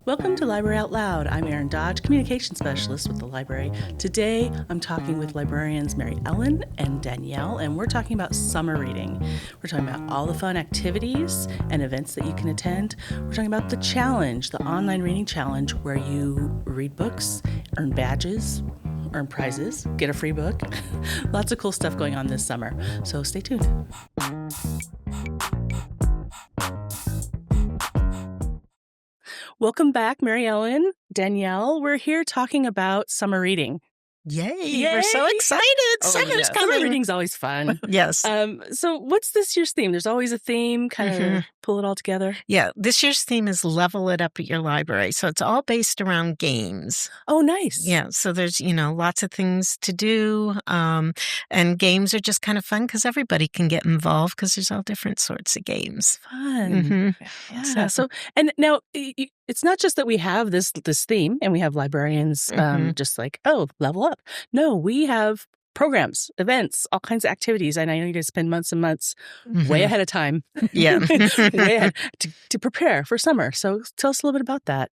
Welcome to Library Out Loud. I'm Erin Dodge, Communication Specialist with the library. Today, I'm talking with librarians Mary Ellen and Danielle, and we're talking about summer reading. We're talking about all the fun activities and events that you can attend. We're talking about the challenge, the online reading challenge, where you read books, earn badges, earn prizes, get a free book. Lots of cool stuff going on this summer, so stay tuned. Welcome back, Mary Ellen, Danielle. We're here talking about summer reading. Yay. We're so excited. Summer's coming. Summer reading's always fun. Yes. So what's this year's theme? There's always a theme, kind of pull it all together. Yeah. This year's theme is Level It Up at Your Library. So it's all based around games. Oh, nice. Yeah. So there's, lots of things to do. And games are just kind of fun because everybody can get involved because there's all different sorts of games. Fun. Yeah. So, and now it's not just that we have this theme and we have librarians just like, oh, level up. No, we have programs, events, all kinds of activities. And I know you guys spend months and months way ahead of time. Yeah. way ahead to prepare for summer. So tell us a little bit about that.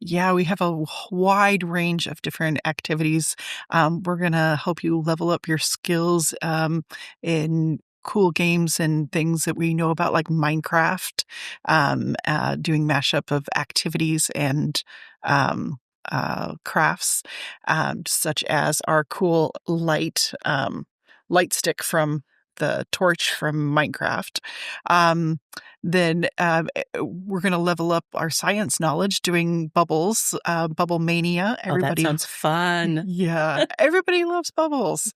Yeah, we have a wide range of different activities. We're going to help you level up your skills in cool games and things that we know about, like Minecraft, doing mashup of activities and crafts, such as our cool light stick from the torch from Minecraft. Then we're going to level up our science knowledge doing bubbles, Bubble Mania. That sounds fun. Yeah, everybody loves bubbles.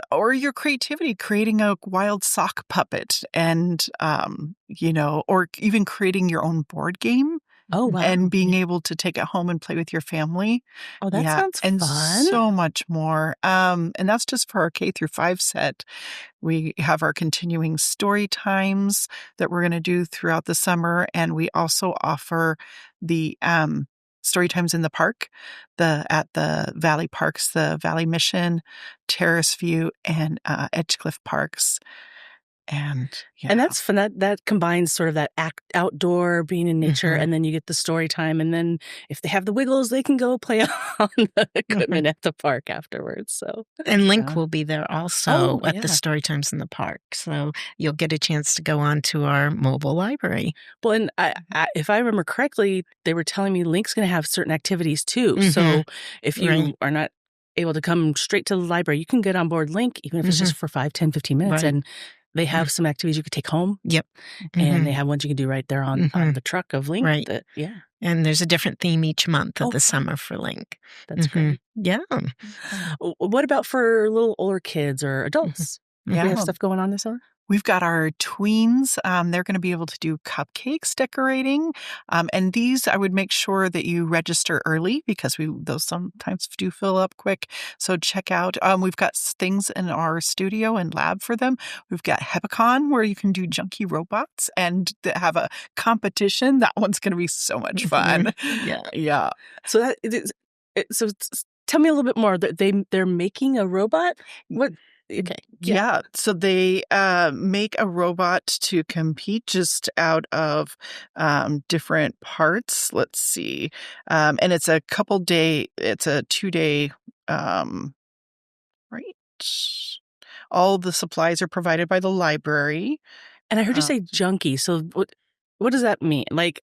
Or your creativity, creating a wild sock puppet and, or even creating your own board game. Oh, wow. And being able to take it home and play with your family. Oh, that sounds fun. And so much more. And that's just for our K through 5 set. We have our continuing story times that we're going to do throughout the summer. And we also offer the story times in the park, at the Valley Parks, the Valley Mission, Terrace View, and Edgecliff Parks. And that's fun. That combines sort of that outdoor being in nature, and then you get the story time. And then if they have the wiggles, they can go play on the equipment at the park afterwards. So and Link will be there also at the story times in the park. So you'll get a chance to go on to our mobile library. Well, and if I remember correctly, they were telling me Link's going to have certain activities too. So if you are not able to come straight to the library, you can get on board Link, even if it's just for 5, 10, 15 minutes. And they have some activities you could take home. Yep. And they have ones you can do right there on the truck of Link. Right. And there's a different theme each month of the summer for Link. That's great. Yeah. What about for little older kids or adults? Do we have stuff going on this summer? We've got our tweens. They're going to be able to do cupcakes decorating. And these, I would make sure that you register early because those sometimes do fill up quick. So check out. We've got things in our studio and lab for them. We've got Hepicon where you can do junky robots and have a competition. That one's going to be so much fun. Yeah. So that so tell me a little bit more. They're making a robot? What? Okay. Yeah. So they make a robot to compete just out of different parts. Let's see. And it's a 2-day, right? All the supplies are provided by the library. And I heard you say junky. So what does that mean? Like,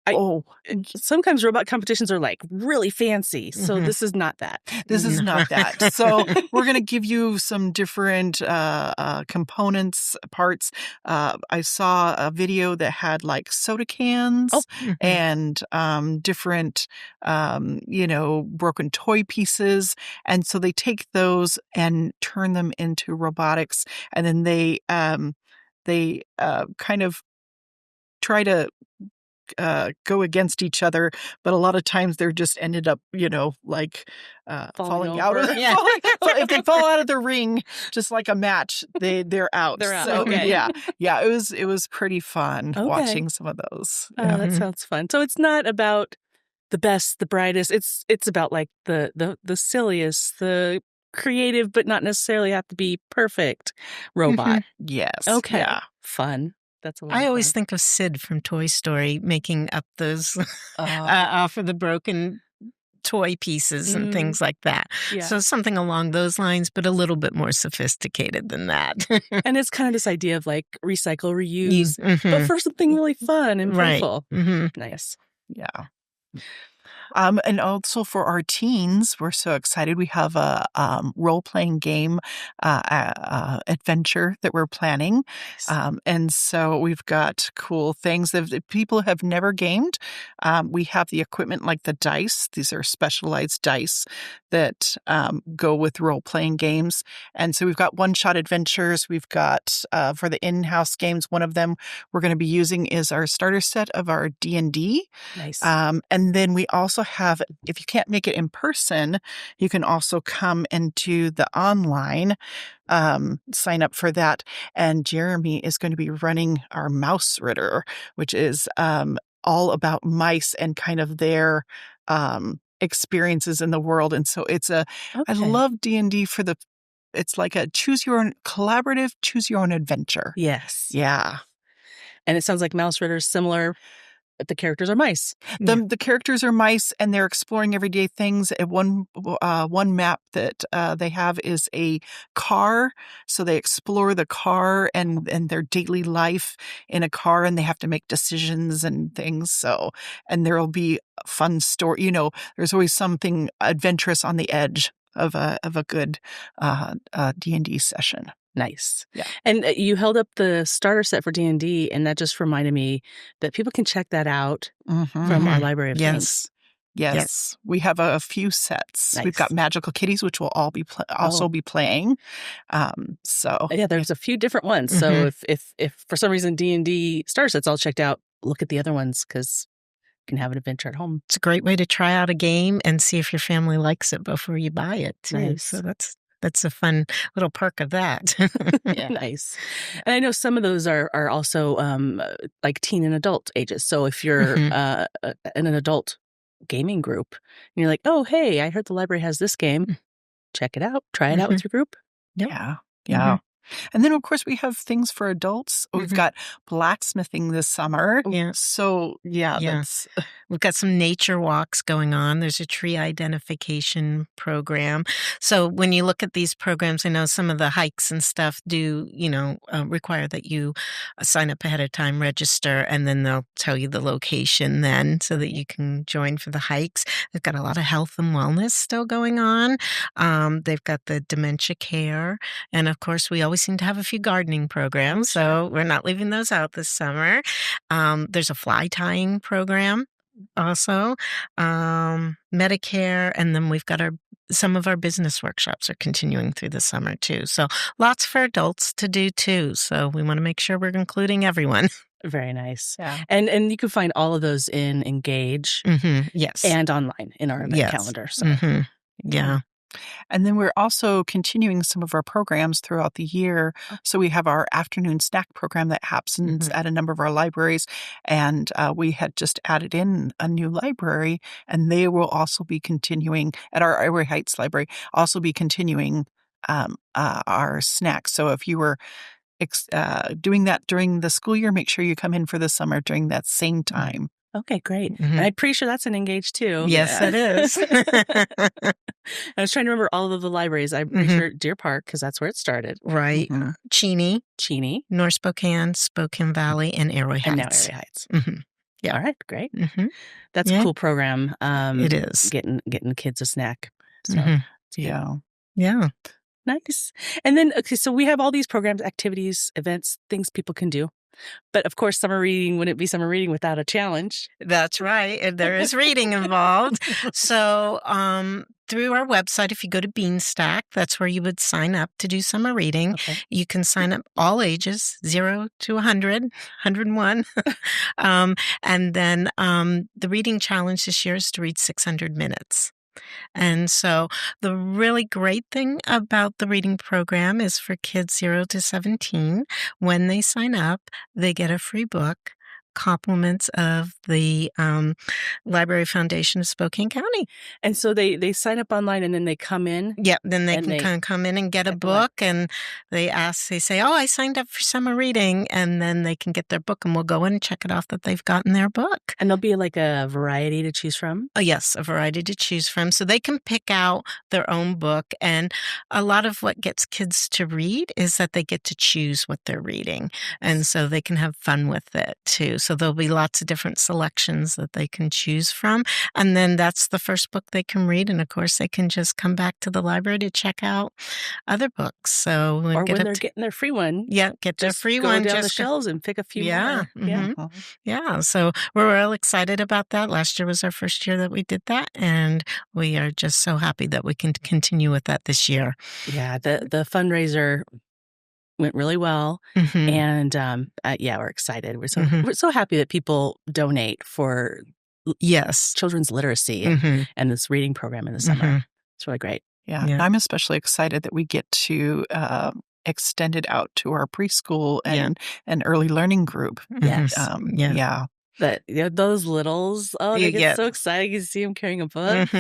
sometimes robot competitions are like really fancy. So this is not that. This is not that. So we're going to give you some different components, parts. I saw a video that had like soda cans and different, broken toy pieces. And so they take those and turn them into robotics. And then they kind of try to go against each other, but a lot of times they're just ended up, falling out of if they fall out of the ring, just like a match, they're out. They're out. So, okay. It was pretty fun watching some of those. Oh, that sounds fun. So it's not about the best, the brightest. It's about like the silliest, the creative, but not necessarily have to be perfect robot. Yes. Okay. Yeah. Fun. That's a lot I of always fun. think of Sid from Toy Story making up those Oh. off of the broken toy pieces and things like that. Yeah. So something along those lines, but a little bit more sophisticated than that. And it's kind of this idea of like recycle, reuse, but Mhm. for something really fun and Right. playful. Mhm. Nice. Yeah. And also for our teens, we're so excited. We have a role-playing game adventure that we're planning. Nice. And so we've got cool things that people have never gamed. We have the equipment like the dice. These are specialized dice that go with role-playing games. And so we've got one-shot adventures. We've got for the in-house games, one of them we're going to be using is our starter set of our D&D. Nice. And then we also have, if you can't make it in person, you can also come into the online, sign up for that. And Jeremy is going to be running our Mouse Ritter, which is all about mice and kind of their experiences in the world. And so I Okay. love D&D it's like a collaborative, choose your own adventure. Yes. Yeah. And it sounds like Mouse Ritter is similar, but the characters are mice. The characters are mice, and they're exploring everyday things. One map that they have is a car, so they explore the car and their daily life in a car, and they have to make decisions and things. So, and there will be a fun story. There's always something adventurous on the edge of a good D&D session. Nice. Yeah. And you held up the starter set for D&D, and that just reminded me that people can check that out from our library of things. Yes. We have a few sets. Nice. We've got Magical Kitties, which we'll all be be playing. Yeah, there's a few different ones. So if for some reason D&D starter set's all checked out, look at the other ones because you can have an adventure at home. It's a great way to try out a game and see if your family likes it before you buy it, too. Nice. So that's a fun little perk of that. Yeah. Nice. And I know some of those are also like teen and adult ages. So if you're in an adult gaming group and you're like, oh, hey, I heard the library has this game. Check it out. Try it out with your group. Yeah. Yeah. And then, of course, we have things for adults. We've got blacksmithing this summer. Yeah. So, We've got some nature walks going on. There's a tree identification program. So when you look at these programs, I know some of the hikes and stuff do, require that you sign up ahead of time, register, and then they'll tell you the location then so that you can join for the hikes. They've got a lot of health and wellness still going on. They've got the dementia care. And of course, we always seem to have a few gardening programs, so we're not leaving those out this summer. There's a fly tying program also, Medicare, and then we've got some of our business workshops are continuing through the summer too. So lots for adults to do too. So we want to make sure we're including everyone. Very nice. Yeah. And you can find all of those in Engage Yes. and online in our event calendar. So. Yeah. And then we're also continuing some of our programs throughout the year. So we have our afternoon snack program that happens at a number of our libraries. And we had just added in a new library, and they will also be continuing at our Ivory Heights library, also be continuing our snacks. So if you were doing that during the school year, make sure you come in for the summer during that same time. Okay, great. And I'm pretty sure that's in Engage too. Yes, it is. I was trying to remember all of the libraries. I'm pretty sure Deer Park, because that's where it started. Right. Cheney, North Spokane, Spokane Valley, and Arroy Heights. And now Arroy Heights. Yeah. All right, great. That's a cool program. It is. Getting the kids a snack. So, Yeah. Nice. And then, okay, so we have all these programs, activities, events, things people can do. But of course, summer reading wouldn't be summer reading without a challenge. That's right. And there is reading involved. So through our website, if you go to Beanstack, that's where you would sign up to do summer reading. Okay. You can sign up all ages, 0 to 100, 101. And then the reading challenge this year is to read 600 minutes. And so the really great thing about the reading program is for kids 0 to 17, when they sign up, they get a free book compliments of the Library Foundation of Spokane County. And so they sign up online and then they come in? Yeah, then they And can they kind of come in and get a get the li- book, and they say, oh, I signed up for summer reading, and then they can get their book, and we'll go in and check it off that they've gotten their book. And there'll be like a variety to choose from? Oh, yes, a variety to choose from. So they can pick out their own book. And a lot of what gets kids to read is that they get to choose what they're reading. And so they can have fun with it too. So there'll be lots of different selections that they can choose from. And then that's the first book they can read. And of course, they can just come back to the library to check out other books. So or when they're getting their free one. Yeah, get their free go one. down just the shelves and pick a few yeah, more. Yeah. Mm-hmm. Yeah. So we're real excited about that. Last year was our first year that we did that, and we are just so happy that we can continue with that this year. Yeah, the fundraiser went really well, and we're excited. We're so happy that people donate for children's literacy and this reading program in the summer. It's really great. Yeah. And I'm especially excited that we get to extend it out to our preschool and early learning group. Yes. Yeah. But those littles, they get so excited. You see them carrying a book.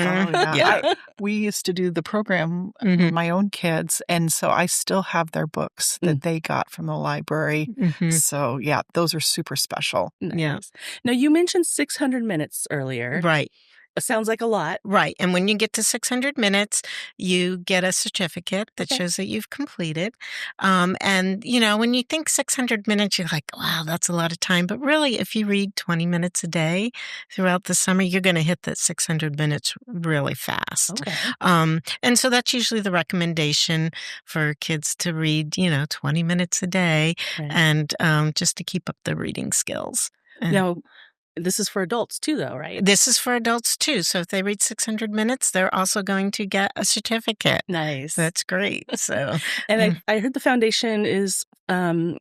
We used to do the program with my own kids, and so I still have their books that they got from the library. So, yeah, those are super special. Nice. Yeah. Now, you mentioned 600 minutes earlier. Right. It sounds like a lot. Right. And when you get to 600 minutes, you get a certificate that shows that you've completed. And, when you think 600 minutes, you're like, wow, that's a lot of time. But really, if you read 20 minutes a day throughout the summer, you're going to hit that 600 minutes really fast. Okay. And so that's usually the recommendation for kids to read, 20 minutes a day and just to keep up their reading skills. Now, this is for adults too, though, right? This is for adults too. So if they read 600 minutes, they're also going to get a certificate. Nice. That's great. So, and I heard the foundation is sponsoring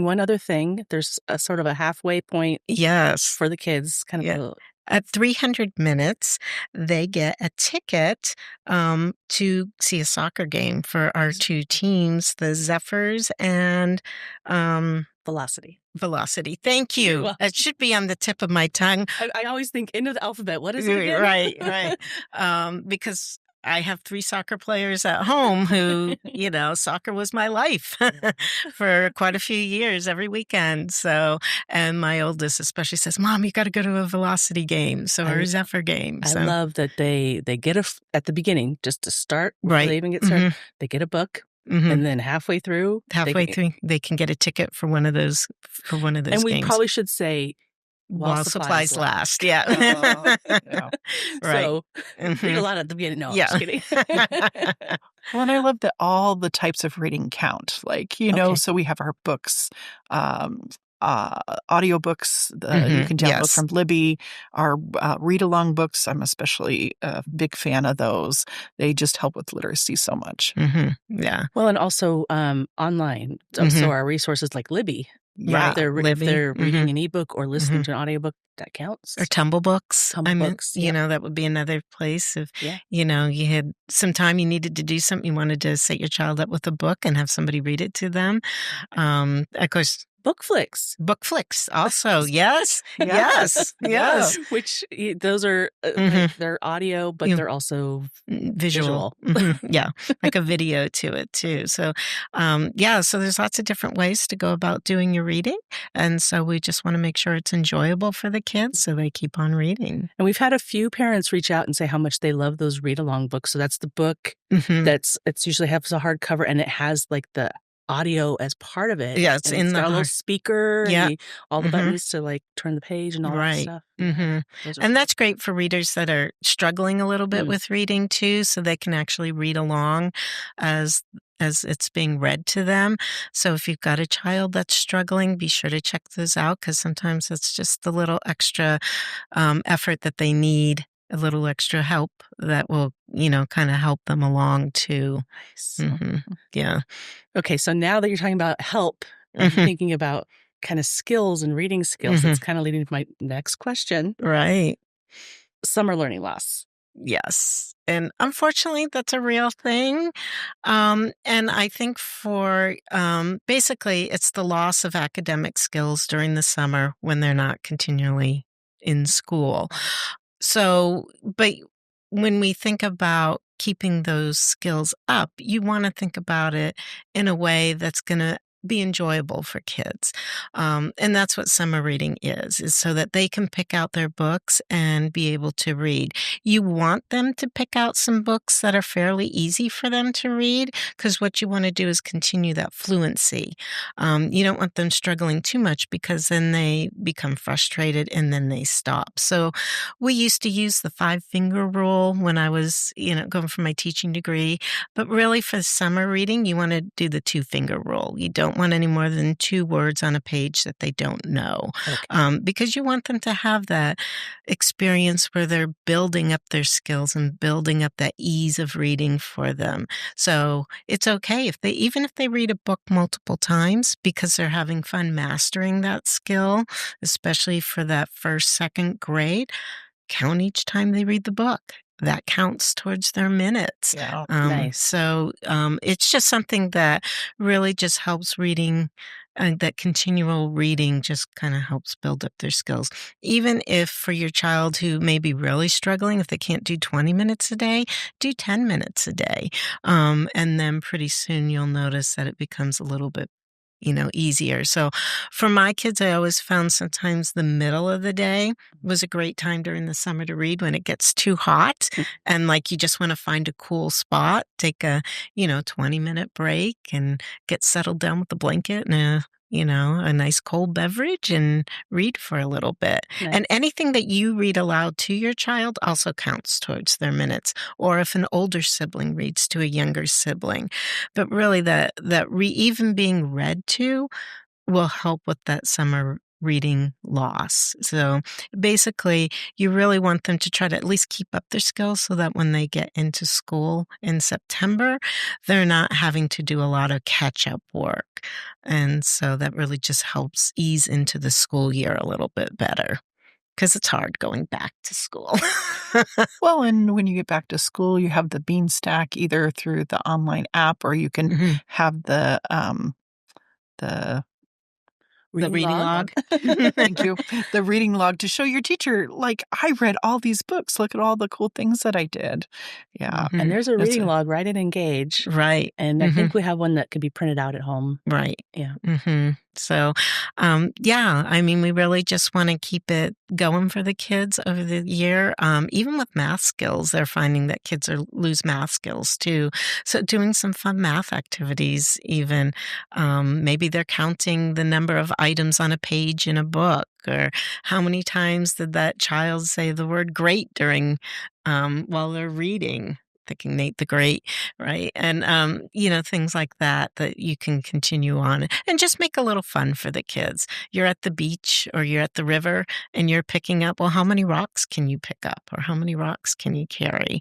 one other thing. There's a sort of a halfway point. Yes. For the kids, kind of. At 300 minutes, they get a ticket to see a soccer game for our two teams, the Zephyrs and Velocity. Thank you. It should be on the tip of my tongue. I always think end of the alphabet. What is it again? Right. Because I have 3 soccer players at home who, soccer was my life for quite a few years every weekend. So, and my oldest especially says, Mom, you got to go to a Velocity game. So, or a Zephyr game. So. I love that they get at the beginning, just to start, right. Before they even get started, they get a book. And then halfway through, they can get a ticket for one of those and we games. Probably should say while supplies last. Yeah. Right. So read a lot at the beginning. No, I'm just kidding. Well, and I love that all the types of reading count. Like, so we have our books, audiobooks. You can download from Libby. Our read-along books, I'm especially a big fan of those. They just help with literacy so much. Yeah. Well, and also online. So our resources like Libby. Yeah, if they're reading an ebook or listening to an audiobook, that counts. Or Tumble Books. That would be another place. If, you had some time you needed to do something, you wanted to set your child up with a book and have somebody read it to them. Of course, Book flicks also. Yes. Which those are they're audio, but they're also visual. Yeah, like a video to it too. So, so there's lots of different ways to go about doing your reading, and so we just want to make sure it's enjoyable for the kids, so they keep on reading. And we've had a few parents reach out and say how much they love those read along books. So that's the book it's usually has a hardcover and it has like the audio as part of it. Yeah, it's in the little speaker. Yeah, all the buttons to like turn the page and all that stuff. And that's great for readers that are struggling a little bit with reading too, so they can actually read along as it's being read to them. So if you've got a child that's struggling, be sure to check those out, because sometimes it's just the little extra effort that they need. A little extra help that will, kind of help them along too. Nice. Yeah. Okay, so now that you're talking about help, I'm thinking about kind of skills and reading skills. It's kind of leading to my next question. Right. Summer learning loss. Yes. And unfortunately, that's a real thing. And I think for basically, it's the loss of academic skills during the summer when they're not continually in school. So, but when we think about keeping those skills up, you want to think about it in a way that's going to be enjoyable for kids. And that's what summer reading is so that they can pick out their books and be able to read. You want them to pick out some books that are fairly easy for them to read, because what you want to do is continue that fluency. You don't want them struggling too much, because then they become frustrated and then they stop. So we used to use the 5-finger rule when I was, going for my teaching degree. But really, for summer reading, you want to do the 2-finger rule. You don't want any more than 2 words on a page that they don't know, because you want them to have that experience where they're building up their skills and building up that ease of reading for them. So it's okay even if they read a book multiple times, because they're having fun mastering that skill, especially for that first, second grade. Count each time they read the book. That counts towards their minutes. Yeah. Nice. So it's just something that really just helps reading, that continual reading just kind of helps build up their skills. Even if for your child who may be really struggling, if they can't do 20 minutes a day, do 10 minutes a day. And then pretty soon you'll notice that it becomes a little bit easier. So for my kids, I always found sometimes the middle of the day was a great time during the summer to read, when it gets too hot and like you just want to find a cool spot, take a, 20-minute break and get settled down with the blanket and a nice cold beverage and read for a little bit. Nice. And anything that you read aloud to your child also counts towards their minutes. Or if an older sibling reads to a younger sibling. But really even being read to will help with that summer reading loss. So basically, you really want them to try to at least keep up their skills so that when they get into school in September, they're not having to do a lot of catch-up work. And so that really just helps ease into the school year a little bit better, because it's hard going back to school. Well, and when you get back to school, you have the Bean Stack either through the online app, or you can have the reading log. Thank you. The reading log to show your teacher, like, I read all these books. Look at all the cool things that I did. Yeah. And there's a reading log right at Engage. Right. And I think we have one that could be printed out at home. Right. Yeah. So, we really just want to keep it going for the kids over the year. Even with math skills, they're finding that kids lose math skills too. So doing some fun math activities, even maybe they're counting the number of items on a page in a book, or how many times did that child say the word great during while they're reading. Thinking Nate the Great, right? And, things like that you can continue on and just make a little fun for the kids. You're at the beach or you're at the river and you're picking up, well, how many rocks can you pick up, or how many rocks can you carry?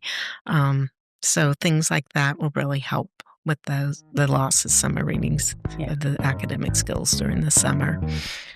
So things like that will really help with the loss of summer readings, of the academic skills during the summer.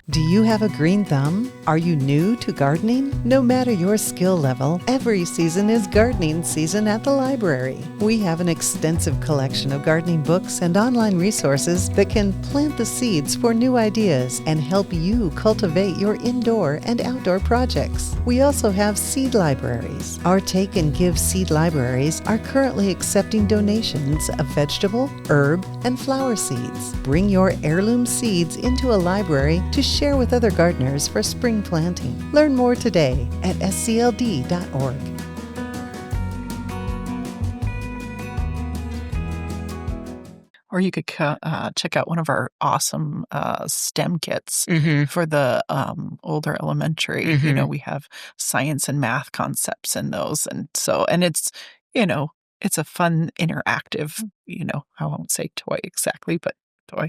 Do you have a green thumb? Are you new to gardening? No matter your skill level, every season is gardening season at the library. We have an extensive collection of gardening books and online resources that can plant the seeds for new ideas and help you cultivate your indoor and outdoor projects. We also have seed libraries. Our Take and Give seed libraries are currently accepting donations of vegetable, herb, and flower seeds. Bring your heirloom seeds into a library to share with other gardeners for spring planting. Learn more today at SCLD.org. Or you could check out one of our awesome STEM kits for the older elementary. We have science and math concepts in those. And it's, it's a fun, interactive, I won't say toy exactly, but toy.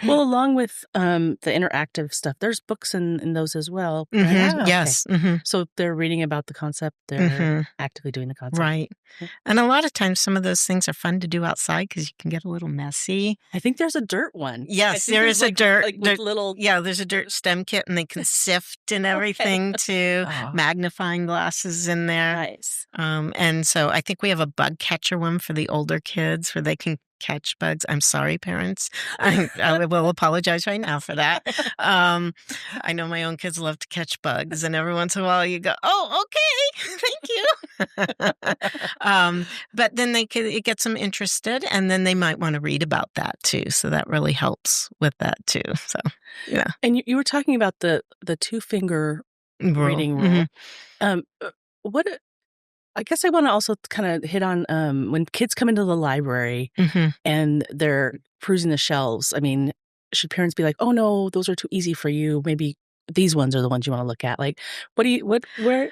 Well, along with the interactive stuff, there's books in those as well, right? Mhm, Okay. yes, mhm, So if they're reading about the concept, they're mhm, actively doing the concept. right. Cool. And a lot of times, some of those things are fun to do outside because you can get a little messy. I think there's a dirt one. I Yes, think there there's is a dirt like with dirt little yeah, there's a dirt STEM kit, and they can sift and everything too, Oh, magnifying glasses in there. nice. And so I think we have a bug catcher one for the older kids where they can catch bugs. I'm sorry, parents. I will apologize right now for that. I know my own kids love to catch bugs, and every once in a while you go, "Oh, okay, thank you." But then it gets them interested, and then they might want to read about that too. So that really helps with that too. So yeah, And you were talking about the two-finger rule. reading Hmm. rule. What I guess I want to also kind of hit on when kids come into the library Hmm. and they're perusing the shelves. I mean, should parents be like, "Oh no, those are too easy for you. Maybe these ones are the ones you want to look at." Like, where?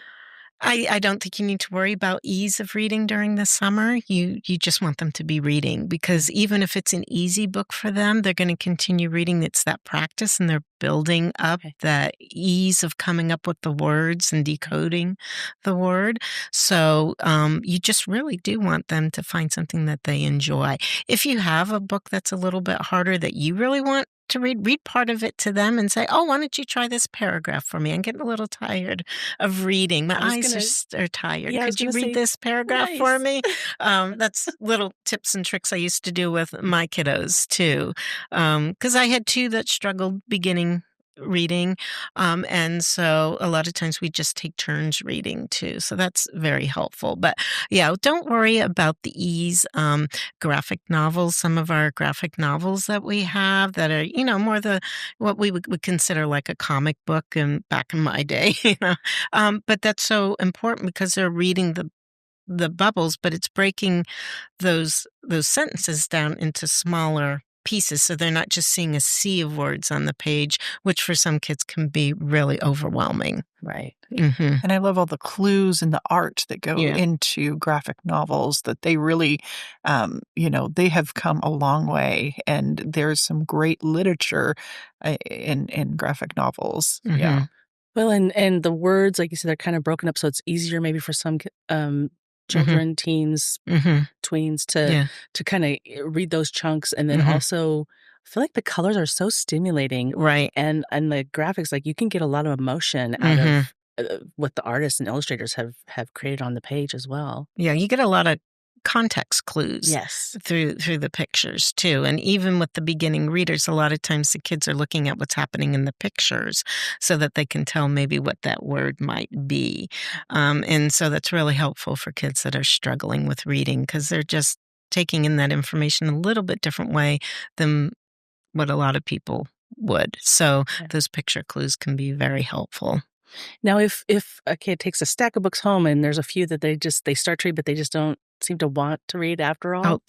I don't think you need to worry about ease of reading during the summer. You just want them to be reading because even if it's an easy book for them, they're going to continue reading. It's that practice and they're building up Okay. that ease of coming up with the words and decoding the word. So you just really do want them to find something that they enjoy. If you have a book that's a little bit harder that you really want to read part of it to them and say, "Oh, why don't you try this paragraph for me? I'm getting a little tired of reading. My I was eyes gonna. are tired. Yeah, I was Could you gonna read say this paragraph for nice. me?" That's little tips and tricks I used to do with my kiddos too, because I had two that struggled beginning reading, and so a lot of times we just take turns reading too. So that's very helpful. But yeah, don't worry about the ease. Graphic novels, some of our graphic novels that we have that are, more what we would consider like a comic book and back in my day, but that's so important because they're reading the bubbles, but it's breaking those sentences down into smaller pieces so they're not just seeing a sea of words on the page, which for some kids can be really overwhelming. Right. Hmm. and I love all the clues and the art that go Yeah. into graphic novels that they really, they have come a long way, and there's some great literature in graphic novels. Yeah. Hmm. Well, and the words, like you said, they're kind of broken up, so it's easier maybe for some Hmm. children, teens, Hmm. tweens Yeah. to kind of read those chunks, and then Hmm. also I feel like the colors are so stimulating, Right. and the graphics, like you can get a lot of emotion out Hmm. of what the artists and illustrators have created on the page as well. Yeah, you get a lot of context clues Yes. through the pictures too. And even with the beginning readers, a lot of times the kids are looking at what's happening in the pictures so that they can tell maybe what that word might be. And so that's really helpful for kids that are struggling with reading because they're just taking in that information a little bit different way than what a lot of people would. So Yeah. those picture clues can be very helpful. Now, if a kid takes a stack of books home and there's a few that they start to read, but they just don't seem to want to read after Oh, all.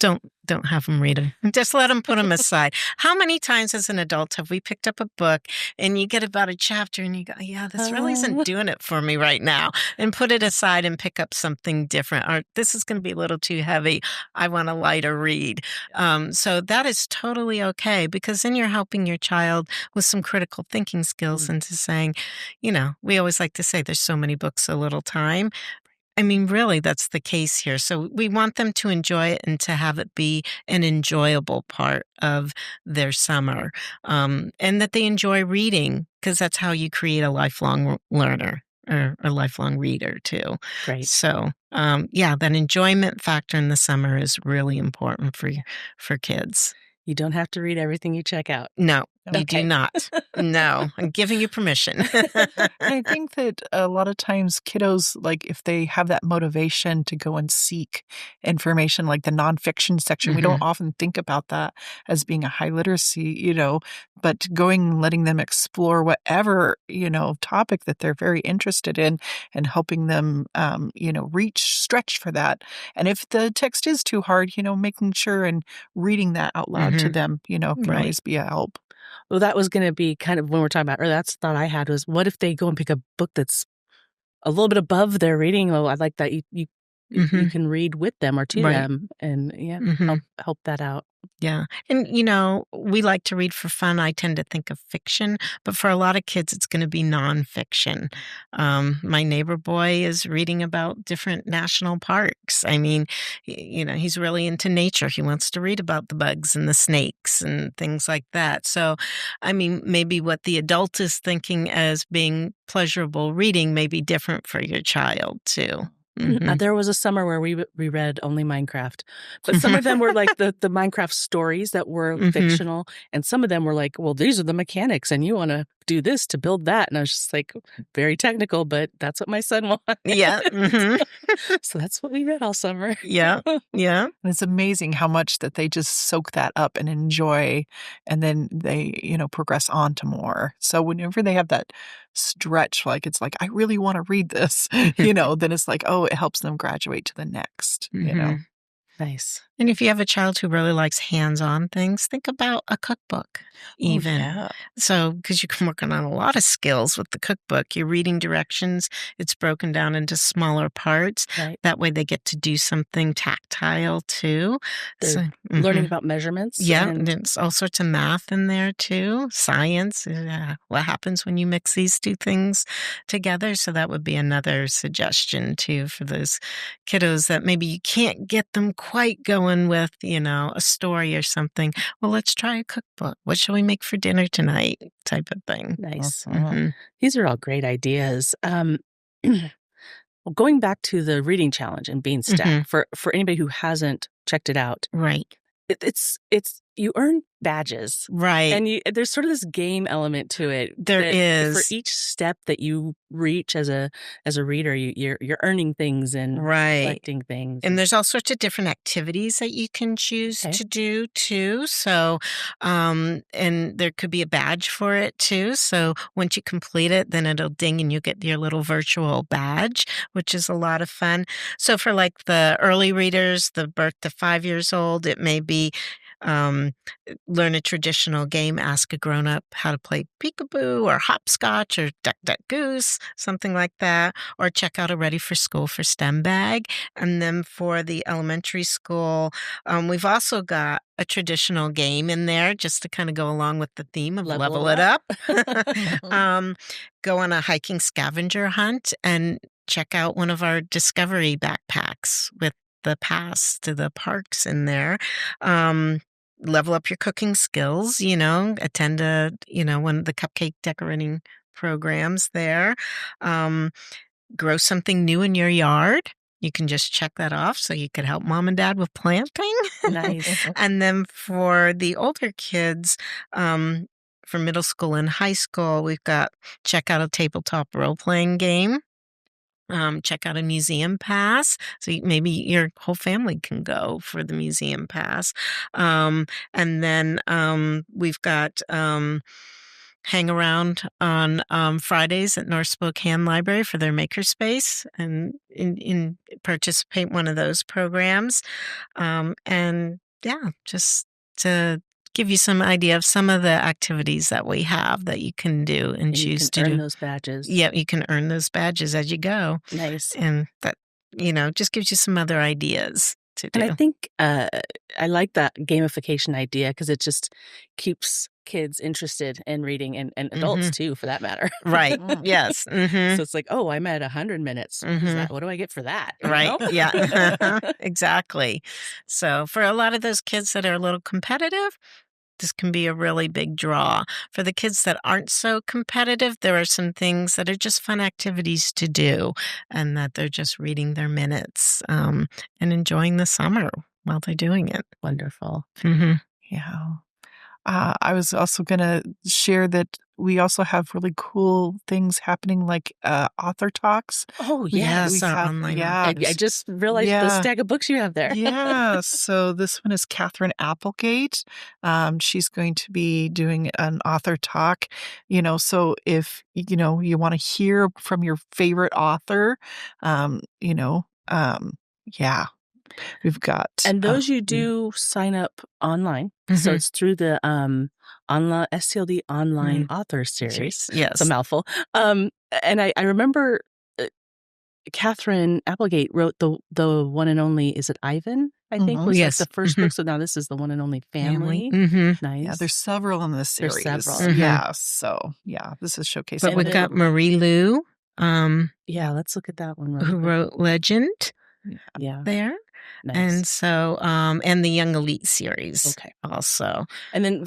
don't have them read them. Just let them put them aside. How many times as an adult have we picked up a book and you get about a chapter and you go, "Yeah, this really isn't doing it for me right now," and put it aside and pick up something different. Or this is going to be a little too heavy. I want a lighter read. So that is totally okay because then you're helping your child with some critical thinking skills Mm. into saying, we always like to say there's so many books, so little time. I mean, really, that's the case here. So we want them to enjoy it and to have it be an enjoyable part of their summer, and that they enjoy reading because that's how you create a lifelong learner or a lifelong reader too. Great. So, yeah, that enjoyment factor in the summer is really important for kids. You don't have to read everything you check out. No, you do Okay. not. No, I'm giving you permission. And I think that a lot of times kiddos, like if they have that motivation to go and seek information, like the nonfiction section, we don't Mhm. often think about that as being a high literacy, but going and letting them explore whatever, topic that they're very interested in and helping them, stretch for that. And if the text is too hard, making sure and reading that out loud to Mhm. them, can Right. always be a help. Well, that was going to be kind of when we're talking about, or that's the thought I had was, what if they go and pick a book that's a little bit above their reading? Oh, I like that you you can read with them or to Right. them, and help that out. Yeah. And, we like to read for fun. I tend to think of fiction, but for a lot of kids, it's going to be nonfiction. My neighbor boy is reading about different national parks. I mean, he's really into nature. He wants to read about the bugs and the snakes and things like that. So, I mean, maybe what the adult is thinking as being pleasurable reading may be different for your child, too. There was a summer where we read only Minecraft, but some of them were like the Minecraft stories that were fictional, and some of them were like, well, these are the mechanics, and you want to do this to build that. And I was just like, very technical, but that's what my son wants. Yeah. So that's what we read all summer. Yeah. Yeah. And it's amazing how much that they just soak that up and enjoy, and then they, progress on to more. So whenever they have that stretch, like it's like, I really want to read this, then it's like, oh, it helps them graduate to the next, Nice. And if you have a child who really likes hands-on things, think about a cookbook even. Oh, yeah. So, because you can work on a lot of skills with the cookbook. You're reading directions. It's broken down into smaller parts. Right. That way they get to do something tactile too. They're learning about measurements. Yeah, and there's all sorts of math in there too. Science. What happens when you mix these two things together? So that would be another suggestion too for those kiddos that maybe you can't get them quite going with, a story or something. Well, let's try a cookbook. What shall we make for dinner tonight? Type of thing. Nice. These are all great ideas. Going back to the reading challenge and Bean Stack, for anybody who hasn't checked it out, right? It's you earn badges, right? And there's sort of this game element to it. There is. For each step that you reach as a reader, you're earning things and collecting things. And there's all sorts of different activities that you can choose to do too. So, and there could be a badge for it too. So once you complete it, then it'll ding and you get your little virtual badge, which is a lot of fun. So for like the early readers, the birth to 5 years old, it may be learn a traditional game, ask a grown-up how to play peekaboo or hopscotch or duck, duck, goose, something like that, or check out a Ready for School for STEM bag. And then for the elementary school, we've also got a traditional game in there just to kind of go along with the theme of level it up. Go on a hiking scavenger hunt and check out one of our Discovery backpacks with the pass to the parks in there. Level up your cooking skills, attend one of the cupcake decorating programs there. Grow something new in your yard. You can just check that off so you could help mom and dad with planting. Nice. And then for the older kids, for middle school and high school, we've got check out a tabletop role-playing game. Check out a museum pass. So maybe your whole family can go for the museum pass. And then we've got hang around on Fridays at North Spokane Library for their makerspace and in participate in one of those programs. And yeah, just to give you some idea of some of the activities that we have that you can do and choose to earn those badges. Yeah, you can earn those badges as you go. Nice. And that, just gives you some other ideas to do. And I think I like that gamification idea because it just keeps kids interested in reading and adults too, for that matter. Right. Yes. So it's like, oh, I'm at 100 minutes. What do I get for that? Right. Yeah. Exactly. So for a lot of those kids that are a little competitive, this can be a really big draw. For the kids that aren't so competitive, there are some things that are just fun activities to do and that they're just reading their minutes and enjoying the summer while they're doing it. Wonderful. Yeah. I was also going to share that we also have really cool things happening like author talks. Oh, yeah. Yes, our online. Yeah. I just realized the stack of books you have there. Yeah. So this one is Catherine Applegate. She's going to be doing an author talk. So if, you want to hear from your favorite author, yeah. We've got and those you do sign up online, so it's through the online SCLD online author series. Yes, it's a mouthful. And I remember Catherine Applegate wrote the one and only, is it Ivan? I think Mhm. was Yes. like the first book. So now this is the one and only family. Nice. Yeah, there's several in the series. several. Yeah, so yeah, this is showcasing. But we've then- got Marie Lu, Yeah, let's look at that one. Really who quick. wrote Legend Yeah, there. nice. And so, and the Young Elite series Okay. also. And then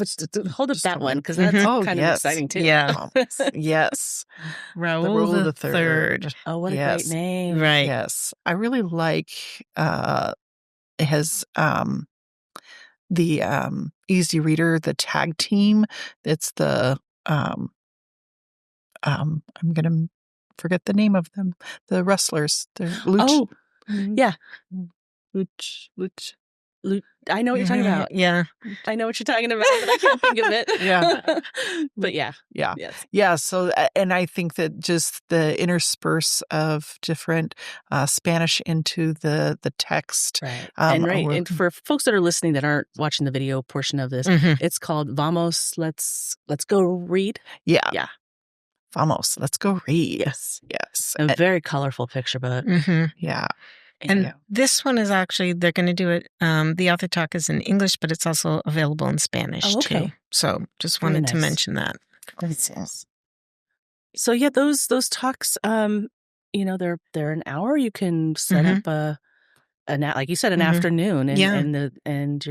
hold up Just that hold one it. because that's Oh, kind of yes. exciting too. Yeah. Yes, Raoul the Third. Oh, what a Yes. great name. Right. Yes, I really like it has the Easy Reader, the tag team. It's the I'm gonna forget the name of them. The wrestlers. The Oh, yeah. Luch. I know what you're talking about. Yeah. I know what you're talking about, but I can't think of it. Yeah. But yeah. Yeah. Yes. Yeah. So, and I think that just the intersperse of different Spanish into the text. Right. Um, And for folks that are listening that aren't watching the video portion of this, it's called Vamos, let's go read. Yeah. Yeah. Vamos, let's go read. Yes. Yes. A very colorful picture book. Yeah. And this one is actually, they're going to do it. The author talk is in English, but it's also available in Spanish Oh, okay. too. So just Very wanted to nice. mention that. So yeah, those talks, they're an hour. You can set up like you said, an afternoon, and Yeah. and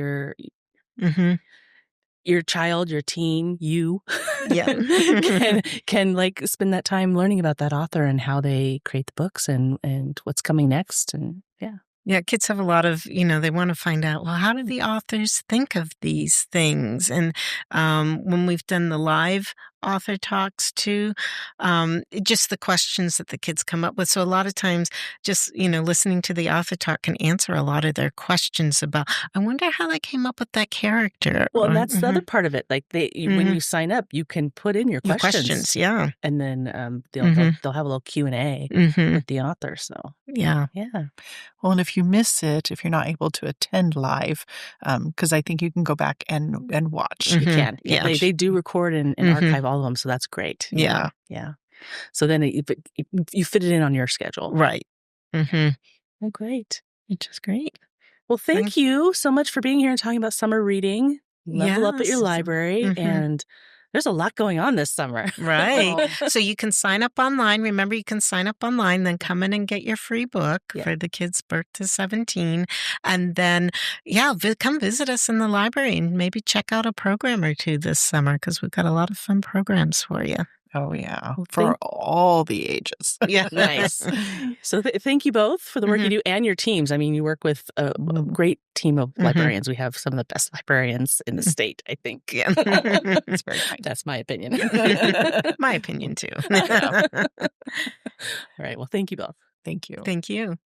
your child, your teen, you, Yeah. can like spend that time learning about that author and how they create the books and what's coming next, and yeah. Yeah, kids have a lot of, they want to find out, well, how do the authors think of these things? And when we've done the live author talks too, just the questions that the kids come up with. So a lot of times just, listening to the author talk can answer a lot of their questions about, I wonder how they came up with that character. Well, and that's the other part of it. Like when you sign up, you can put in your questions. Yeah. And then they'll have a little Q&A with the author. So yeah. Well, and if you miss it, if you're not able to attend live, because I think you can go back and watch. You can. Yeah. They do record and archive all of them, so that's great. Yeah. Yeah. So then you fit it in on your schedule. Right. Oh, great. Which is great. Well, thank you so much for being here and talking about summer reading. Level up at your Yes. library. And there's a lot going on this summer. Right. So you can sign up online. Remember, you can sign up online, then come in and get your free book for the kids birth to 17. And then, come visit us in the library and maybe check out a program or two this summer because we've got a lot of fun programs for you. Oh, yeah. Well, for all the ages. Yeah. Nice. So thank you both for the work you do and your teams. I mean, you work with a great team of librarians. We have some of the best librarians in the state, I think. Yeah. It's very kind. That's my opinion. My opinion, too. All right. Well, thank you both. Thank you. Thank you.